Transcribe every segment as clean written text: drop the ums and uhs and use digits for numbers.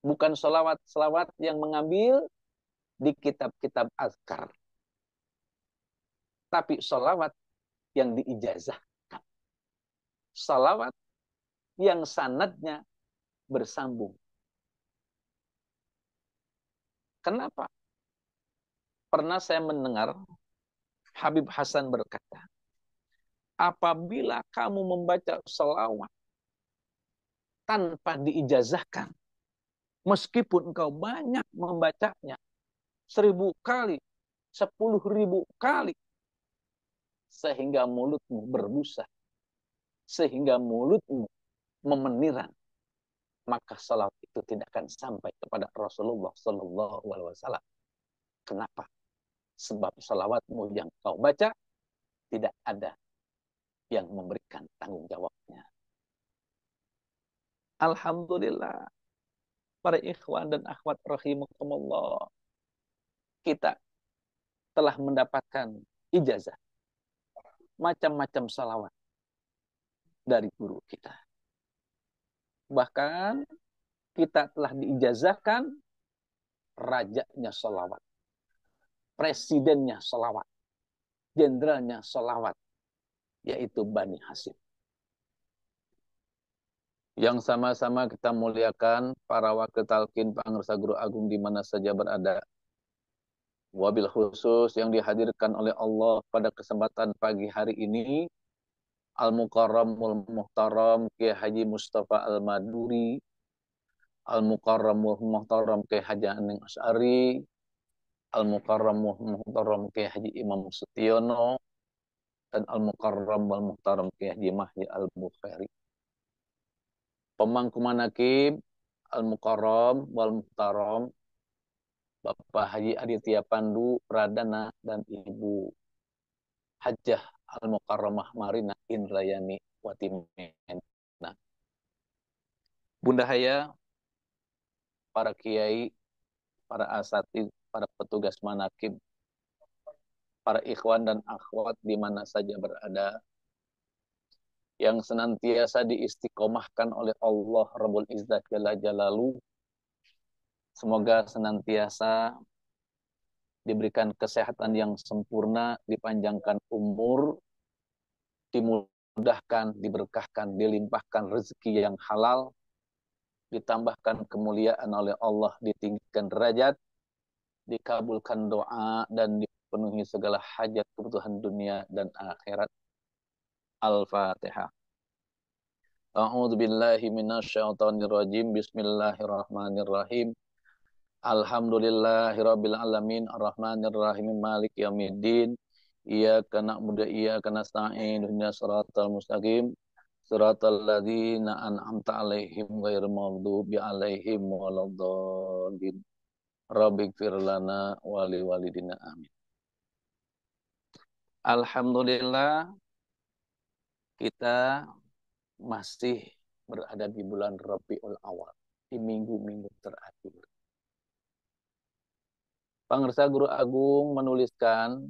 Bukan selawat yang mengambil di kitab-kitab azkar. Tapi selawat yang diijazahkan. Selawat yang sanadnya bersambung. Kenapa? Pernah saya mendengar Habib Hasan berkata, apabila kamu membaca selawat tanpa diijazahkan, meskipun engkau banyak membacanya, 1000 kali, 10.000 kali, sehingga mulutmu berbusa, sehingga mulutmu memeniran, maka salawat itu tidak akan sampai kepada Rasulullah Sallallahu Alaihi Wasallam. Kenapa? Sebab salawatmu yang kau baca tidak ada yang memberikan tanggung jawabnya. Alhamdulillah, para ikhwan dan akhwat rahimakumullah, kita telah mendapatkan ijazah macam-macam salawat dari guru kita. Bahkan kita telah diijazahkan rajanya salawat, presidennya salawat, jenderalnya salawat, yaitu Bani Hasyim. Yang sama-sama kita muliakan para wakil talqin Pangarsa Guru Agung di mana saja berada. Wabil khusus yang dihadirkan oleh Allah pada kesempatan pagi hari ini, Al-Mukarramul Muhtaram Kiai Haji Mustafa Al-Maduri, Al-Mukarramul Muhtaram Kiai Haji Aning Asy'ari, Al-Mukarramul Muhtaram Kiai Haji Imam Sutiono, dan Al-Mukarramul Muhtaram Kiai Haji Mahdi Al-Bukhari. Pemangku manaqib Al-Mukarram wal Muhtaram Bapak Haji Aditya Pandu Pradana dan Ibu Hajjah Al-Mukarramah Marina Indrayani Watimena. Bunda Haya, para kiai, para asatidz, para petugas manaqib, para ikhwan dan akhwat di mana saja berada, yang senantiasa diistiqomahkan oleh Allah Rabbul Izzat Jalla Jalaluhu. Semoga senantiasa diberikan kesehatan yang sempurna, dipanjangkan umur, dimudahkan, diberkahkan, dilimpahkan rezeki yang halal, ditambahkan kemuliaan oleh Allah, ditinggikan derajat, dikabulkan doa, dan dipenuhi segala hajat kebutuhan dunia dan akhirat. Al-Fatihah. A'udzu billahi minasyaitonir rajim. Bismillahirrahmanirrahim. Alhamdulillahirabbil alamin arrahmanir rahim maliki yaumiddin. Iyyaka na'budu wa iyyaka nasta'in ihdinas siratal mustaqim siratal ladzina an'amta 'alaihim ghairil maghdubi 'alaihim waladdallin. Rabbighfir lana wa liwalidina amin. Alhamdulillah, kita masih berada di bulan Rabiul Awal, di minggu-minggu terakhir. Pangarsa Guru Agung menuliskan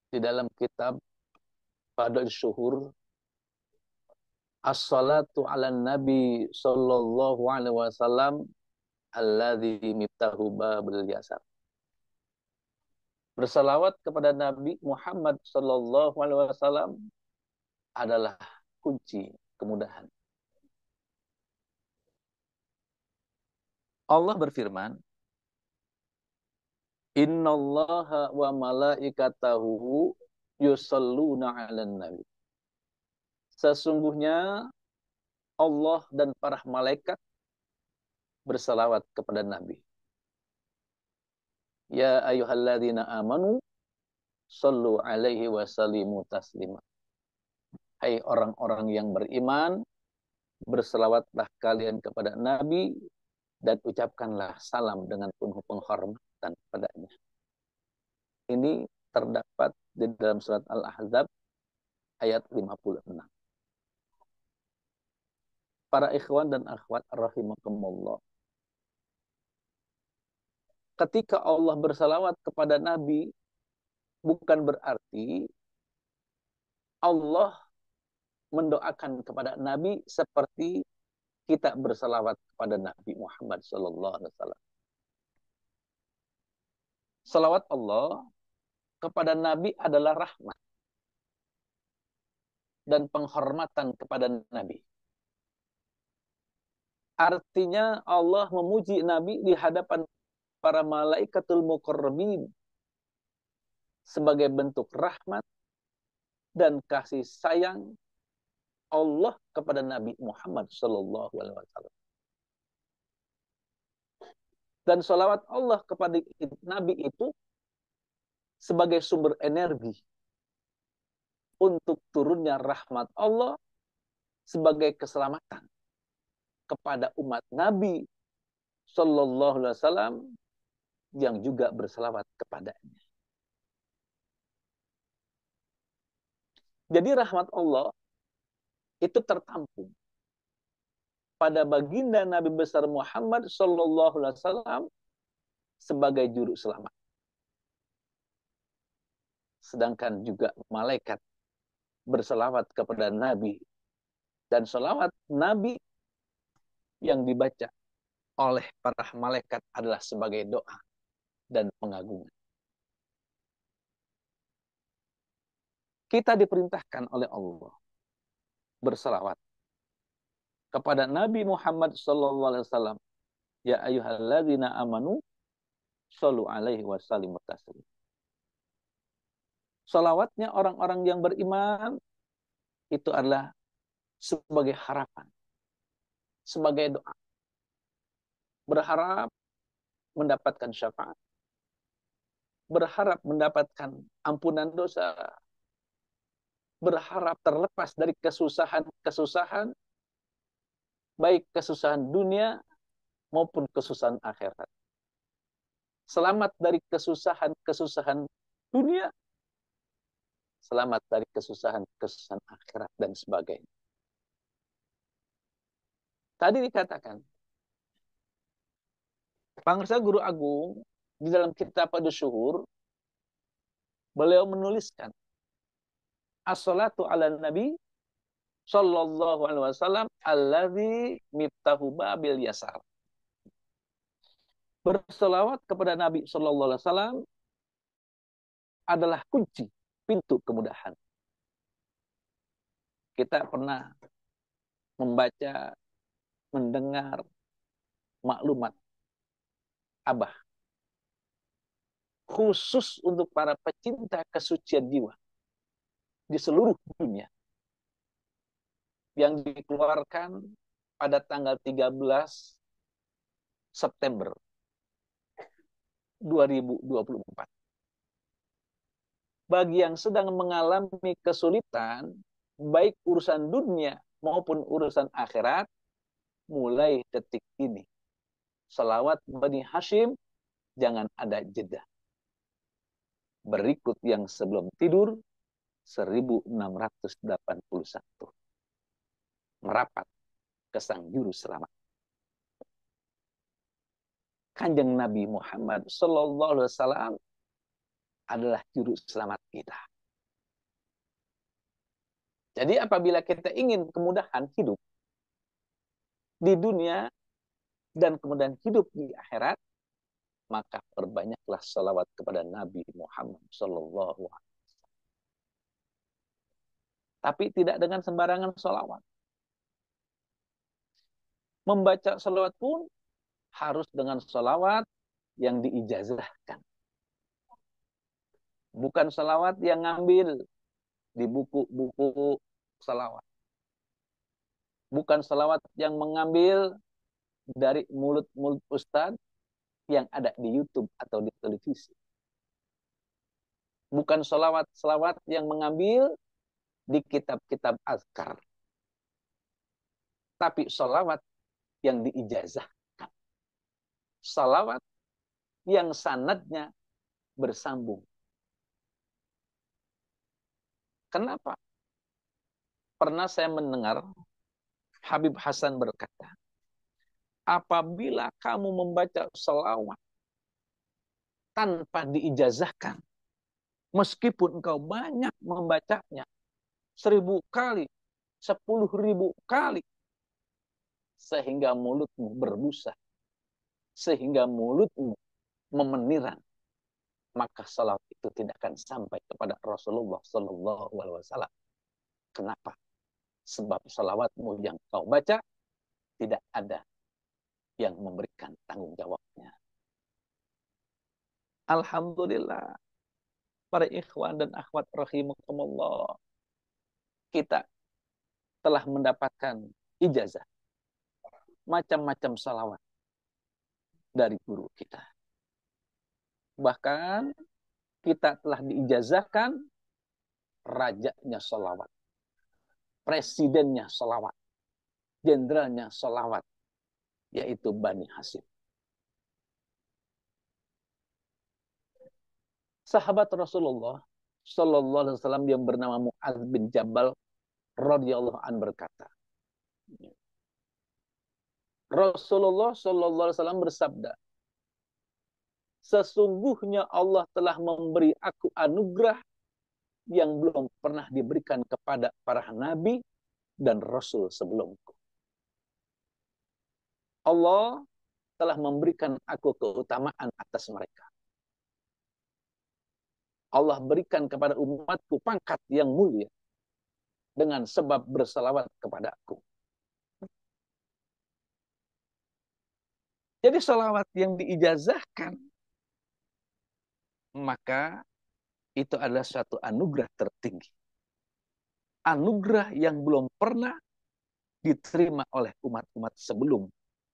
di dalam kitab Fadhil Syuhur, As-salatu ala Nabi sallallahu alaihi wasallam alladzi miftahu babul yasar. Bersalawat kepada Nabi Muhammad sallallahu alaihi wasallam adalah kunci kemudahan. Allah berfirman, Innallaha wa malaikatahu yusalluna 'alan nabi. Sesungguhnya Allah dan para malaikat bersalawat kepada Nabi. Ya ayyuhalladzina amanu sallu 'alaihi wa sallimu taslima. Hai orang-orang yang beriman, berselawatlah kalian kepada Nabi dan ucapkanlah salam dengan penuh penghormatan padanya. Ini terdapat di dalam surat Al-Ahzab ayat 56. Para ikhwan dan akhwat rahimakumullah. Ketika Allah bersalawat kepada Nabi, bukan berarti Allah mendoakan kepada Nabi seperti kita berselawat kepada Nabi Muhammad sallallahu alaihi wasallam. Salawat Allah kepada Nabi adalah rahmat dan penghormatan kepada Nabi. Artinya Allah memuji Nabi di hadapan para malaikatul muqarrabin sebagai bentuk rahmat dan kasih sayang Allah kepada Nabi Muhammad sallallahu alaihi wasallam. Dan salawat Allah kepada Nabi itu sebagai sumber energi untuk turunnya rahmat Allah sebagai keselamatan kepada umat Nabi sallallahu alaihi wasallam yang juga berselawat kepadanya. Jadi rahmat Allah itu tertampung pada baginda Nabi besar Muhammad sallallahu alaihi wasallam sebagai juru selamat. Sedangkan juga malaikat berselawat kepada Nabi, dan selawat Nabi yang dibaca oleh para malaikat adalah sebagai doa dan pengagungan. Kita diperintahkan oleh Allah berselawat kepada Nabi Muhammad sallallahu alaihi wasallam. Ya ayyuhalladzina amanu shallu alaihi wasallimu taslima. Salawatnya orang-orang yang beriman itu adalah sebagai harapan, sebagai doa. Berharap mendapatkan syafaat, berharap mendapatkan ampunan dosa, berharap terlepas dari kesusahan-kesusahan, baik kesusahan dunia maupun kesusahan akhirat. Selamat dari kesusahan-kesusahan dunia, selamat dari kesusahan-kesusahan akhirat dan sebagainya. Tadi dikatakan, Pangersa Guru Agung di dalam kitab Ad-Syuhur, beliau menuliskan as-salatu ala nabi sallallahu alaihi wasallam alladzi miftahu babil yasar. Berselawat kepada Nabi sallallahu alaihi wasallam adalah kunci pintu kemudahan. Kita pernah membaca, mendengar maklumat Abah khusus untuk para pecinta kesucian jiwa di seluruh dunia yang dikeluarkan pada tanggal 13 September 2024. Bagi yang sedang mengalami kesulitan, baik urusan dunia maupun urusan akhirat, mulai detik ini, selawat Bani Hashim, jangan ada jeda. Berikut yang sebelum tidur, 1681. Merapat ke sang juru selamat. Kanjeng Nabi Muhammad sallallahu alaihi wasallam adalah juru selamat kita. Jadi apabila kita ingin kemudahan hidup di dunia dan kemudian hidup di akhirat, maka perbanyaklah salawat kepada Nabi Muhammad sallallahu alaihi wasallam. Tapi tidak dengan sembarangan salawat. Membaca salawat pun harus dengan salawat yang diijazahkan. Bukan salawat yang ngambil di buku-buku salawat. Bukan salawat yang mengambil dari mulut-mulut ustadz yang ada di YouTube atau di televisi. Bukan salawat yang mengambil di kitab-kitab azkar. Tapi salawat yang diijazahkan. Salawat yang sanadnya bersambung. Kenapa? Pernah saya mendengar Habib Hasan berkata, apabila kamu membaca salawat tanpa diijazahkan, meskipun engkau banyak membacanya, 1000 kali, 10.000 kali, sehingga mulutmu berbusa, sehingga mulutmu memeniran, maka salawat itu tidak akan sampai kepada Rasulullah Sallallahu Alaihi Wasallam. Kenapa? Sebab salawatmu yang kau baca tidak ada yang memberikan tanggung jawabnya. Alhamdulillah, para ikhwan dan akhwat rahimakumullah, kita telah mendapatkan ijazah macam-macam salawat dari guru kita. Bahkan kita telah diijazahkan rajanya salawat, presidennya salawat, jenderalnya salawat, yaitu Bani Hasyim. Sahabat Rasulullah Sallallahu Alaihi Wasallam yang bernama Mu'adz bin Jabal radhiyallahu an berkata, Rasulullah Sallallahu Alaihi Wasallam bersabda, sesungguhnya Allah telah memberi aku anugerah yang belum pernah diberikan kepada para nabi dan rasul sebelumku. Allah telah memberikan aku keutamaan atas mereka. Allah berikan kepada umatku pangkat yang mulia dengan sebab bersalawat kepada aku. Jadi salawat yang diijazahkan, maka itu adalah suatu anugerah tertinggi. Anugerah yang belum pernah diterima oleh umat-umat sebelum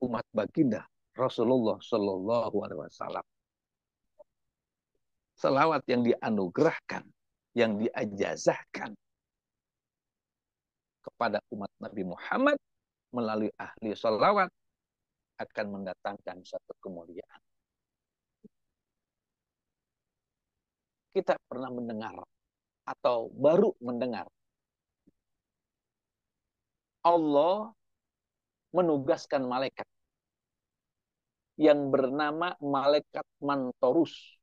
umat baginda Rasulullah Sallallahu Alaihi Wasallam. Salawat yang dianugerahkan, yang diijazahkan kepada umat Nabi Muhammad melalui ahli salawat akan mendatangkan suatu kemuliaan. Kita pernah mendengar atau baru mendengar Allah menugaskan malaikat yang bernama malaikat Mantorus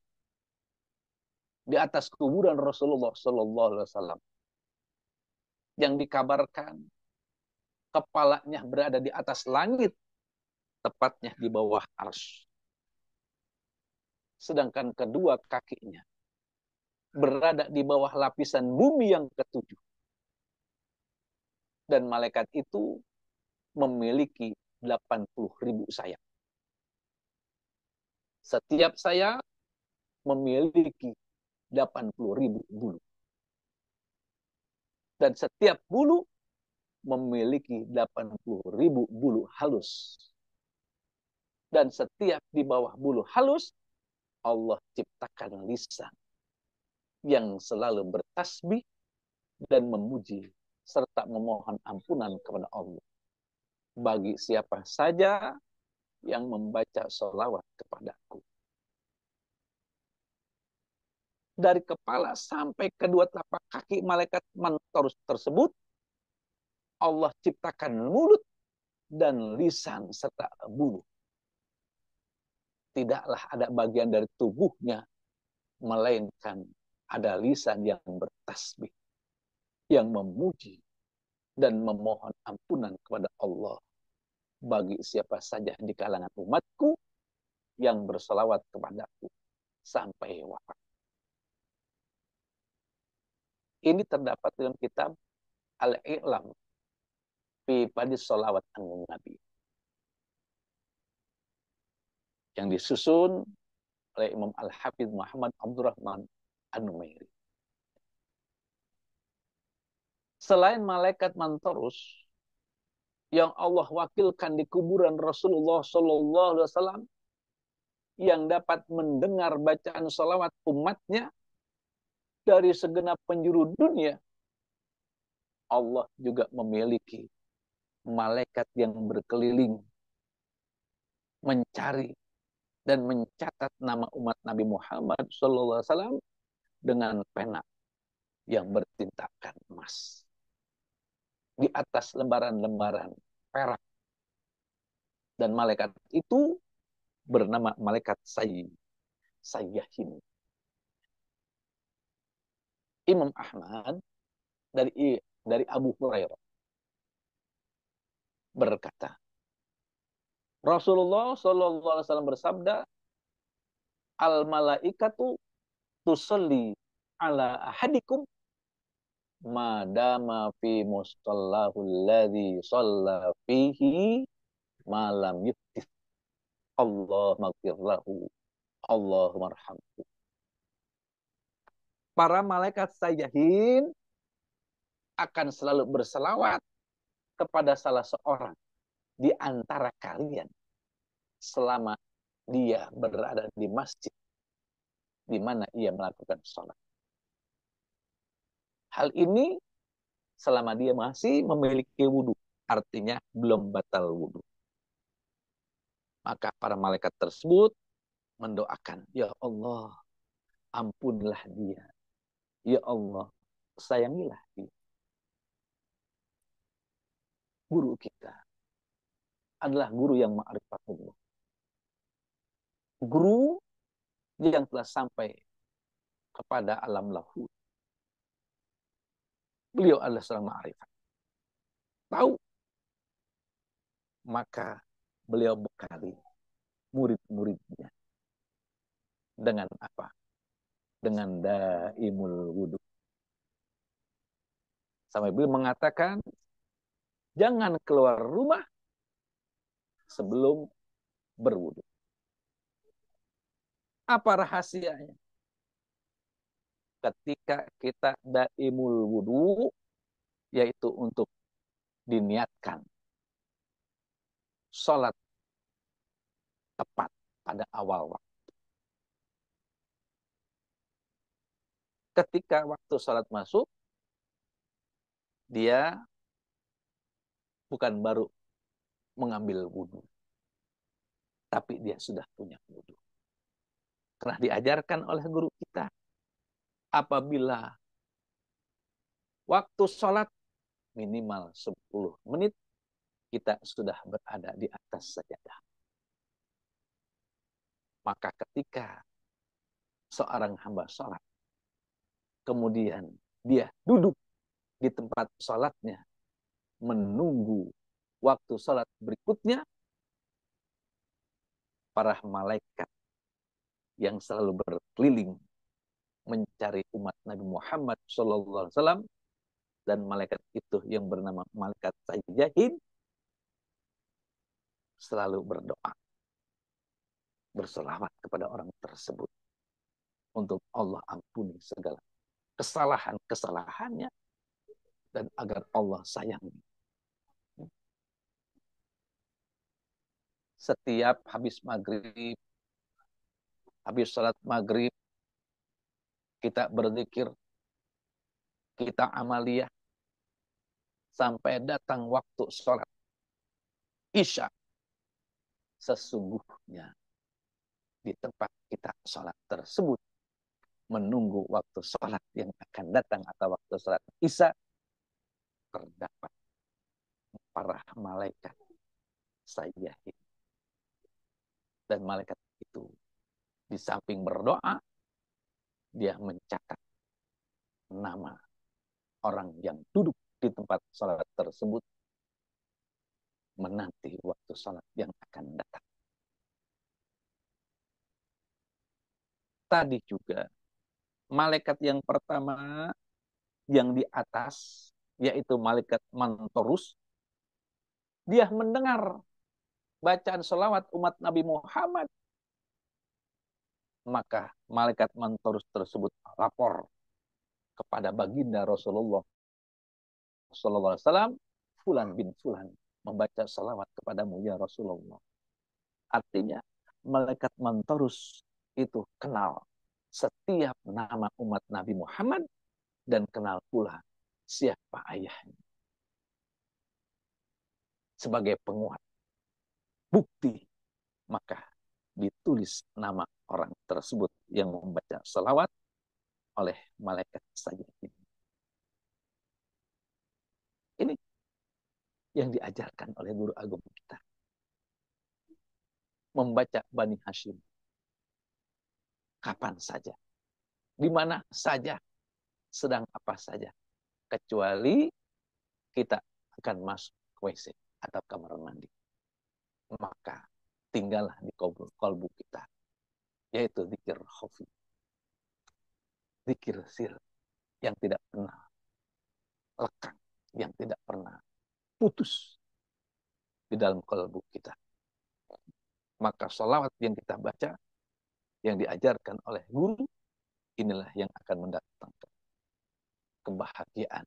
di atas kuburan Rasulullah Sallallahu Alaihi Wasallam, yang dikabarkan kepalanya berada di atas langit, tepatnya di bawah arsy. Sedangkan kedua kakinya berada di bawah lapisan bumi yang ketujuh. Dan malaikat itu memiliki 80.000 sayap. Setiap sayap memiliki 80.000 bulu. Dan setiap bulu memiliki 80.000 bulu halus. Dan setiap di bawah bulu halus, Allah ciptakan lisan yang selalu bertasbih dan memuji serta memohon ampunan kepada Allah bagi siapa saja yang membaca sholawat kepadaku. Dari kepala sampai kedua telapak kaki malaikat Mantorus tersebut, Allah ciptakan mulut dan lisan serta bulu. Tidaklah ada bagian dari tubuhnya, melainkan ada lisan yang bertasbih, yang memuji dan memohon ampunan kepada Allah bagi siapa saja di kalangan umatku yang berselawat kepadaku sampai wafat. Ini terdapat dalam kitab Al-I'lam fi Fadhil Sholawat an Nabi yang disusun oleh Imam Al-Hafidz Muhammad Abdurrahman An-Numairi. Selain malaikat Mantorus yang Allah wakilkan di kuburan Rasulullah Sallallahu Alaihi Wasallam yang dapat mendengar bacaan salawat umatnya dari segenap penjuru dunia, Allah juga memiliki malaikat yang berkeliling mencari dan mencatat nama umat Nabi Muhammad Sallallahu Alaihi Wasallam dengan pena yang bertintakan emas di atas lembaran-lembaran perak. Dan malaikat itu bernama malaikat Sayyahin. Imam Ahmad dari Abu Hurairah berkata, Rasulullah Shallallahu Alaihi Wasallam bersabda, al malaikatu tusalli ala ahadikum madama fi musallahu alladhi shalla fihi malam yuftis. Allah maghfir lahu, Allah marhamhu. Para malaikat sayyahin akan selalu berselawat kepada salah seorang di antara kalian selama dia berada di masjid di mana ia melakukan sholat. Hal ini selama dia masih memiliki wudhu, artinya belum batal wudhu. Maka para malaikat tersebut mendoakan, ya Allah, ampunilah dia. Ya Allah, sayangilah dia. Guru kita adalah guru yang ma'rifatullah. Guru yang telah sampai kepada alam lahud. Beliau adalah seorang ma'rifat. Tahu. Maka beliau bekali murid-muridnya. Dengan apa? Dengan daimul wudhu. Sampai beliau mengatakan, jangan keluar rumah sebelum berwudhu. Apa rahasianya? Ketika kita daimul wudhu, yaitu untuk diniatkan sholat tepat pada awal waktu. Ketika waktu sholat masuk, dia bukan baru mengambil wudhu, tapi dia sudah punya wudhu. Karena diajarkan oleh guru kita, apabila waktu sholat minimal 10 menit, kita sudah berada di atas sajadah. Maka ketika seorang hamba sholat, kemudian dia duduk di tempat sholatnya, menunggu waktu sholat berikutnya, para malaikat yang selalu berkeliling mencari umat Nabi Muhammad SAW, dan malaikat itu yang bernama malaikat sayyahin selalu berdoa, berselawat kepada orang tersebut untuk Allah ampuni segala kesalahan-kesalahannya dan agar Allah sayangi. Setiap habis maghrib, habis salat maghrib, kita berzikir, kita amaliyah, sampai datang waktu sholat Isya. Sesungguhnya di tempat kita sholat tersebut, menunggu waktu sholat yang akan datang atau waktu sholat Isya, terdapat para malaikat sayyahin. Dan malaikat itu di samping berdoa, dia mencatat nama orang yang duduk di tempat sholat tersebut menanti waktu sholat yang akan datang. Tadi juga malaikat yang pertama yang di atas, yaitu malaikat Mantorus, dia mendengar bacaan selawat umat Nabi Muhammad. Maka malaikat Mantorus tersebut lapor kepada baginda Rasulullah SAW, Fulan bin Fulan membaca salawat kepadamu ya Rasulullah. Artinya malaikat Mantorus itu kenal setiap nama umat Nabi Muhammad dan kenal pula siapa ayahnya. Sebagai penguat bukti, maka ditulis nama orang tersebut yang membaca salawat oleh malaikat saja. Ini yang diajarkan oleh guru agung kita. Membaca Bani Hashim kapan saja, di mana saja, sedang apa saja, kecuali kita akan masuk ke WC atau kamar mandi. Maka tinggallah di kalbu kita, yaitu zikir khafi, zikir sir yang tidak pernah lekang, yang tidak pernah putus di dalam kalbu kita. Maka salawat yang kita baca, yang diajarkan oleh guru, inilah yang akan mendatangkan kebahagiaan,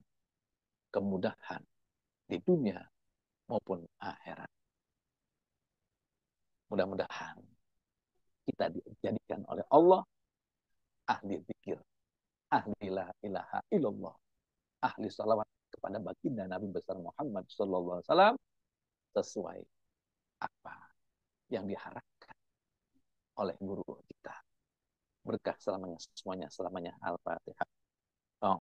kemudahan di dunia maupun akhirat. Mudah-mudahan kita dijadikan oleh Allah ahli zikir, ahli la ilaha illallah, ahli salawat kepada baginda Nabi besar Muhammad sallallahu alaihi wasallam sesuai apa yang diharapkan oleh guru kita. Berkah selamanya semuanya. Al-Fatihah.